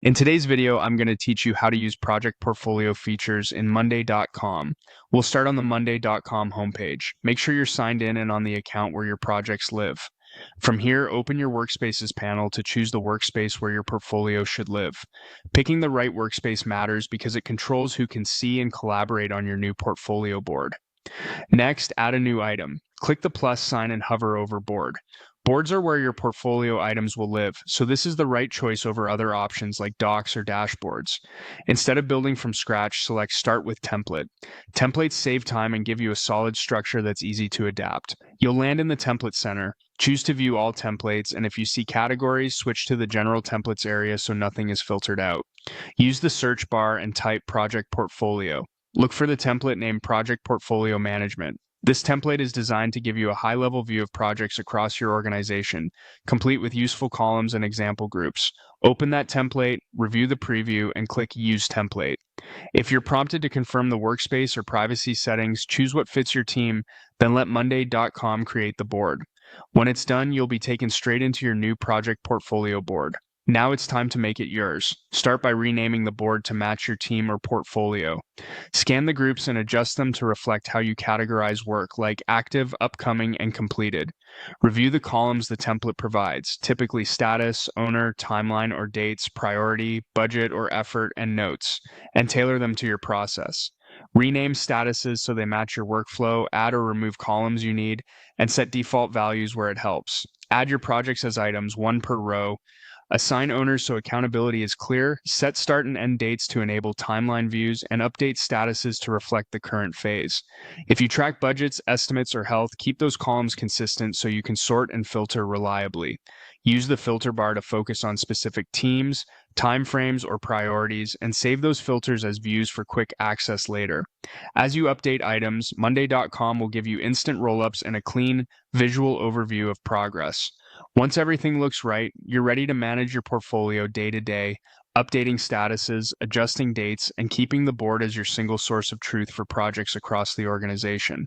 In today's video, I'm going to teach you how to use project portfolio features in Monday.com. We'll start on the Monday.com homepage. Make sure you're signed in and on the account where your projects live. From here, open your Workspaces panel to choose the workspace where your portfolio should live. Picking the right workspace matters because it controls who can see and collaborate on your new portfolio board. Next, add a new item. Click the plus sign and hover over board. Boards are where your portfolio items will live, so this is the right choice over other options like docs or dashboards. Instead of building from scratch, select Start with Template. Templates save time and give you a solid structure that's easy to adapt. You'll land in the Template Center. Choose to view all templates, and if you see categories, switch to the General Templates area so nothing is filtered out. Use the search bar and type Project Portfolio. Look for the template named Project Portfolio Management. This template is designed to give you a high-level view of projects across your organization, complete with useful columns and example groups. Open that template, review the preview, and click Use Template. If you're prompted to confirm the workspace or privacy settings, choose what fits your team, then let Monday.com create the board. When it's done, you'll be taken straight into your new project portfolio board. Now it's time to make it yours. Start by renaming the board to match your team or portfolio. Scan the groups and adjust them to reflect how you categorize work, like active, upcoming, and completed. Review the columns the template provides, typically status, owner, timeline or dates, priority, budget or effort, and notes, and tailor them to your process. Rename statuses so they match your workflow, add or remove columns you need, and set default values where it helps. Add your projects as items, one per row. Assign owners so accountability is clear, set start and end dates to enable timeline views, and update statuses to reflect the current phase. If you track budgets, estimates, or health, keep those columns consistent so you can sort and filter reliably. Use the filter bar to focus on specific teams, timeframes, or priorities, and save those filters as views for quick access later. As you update items, Monday.com will give you instant roll-ups and a clean, visual overview of progress. Once everything looks right, you're ready to manage your portfolio day to day, updating statuses, adjusting dates, and keeping the board as your single source of truth for projects across the organization.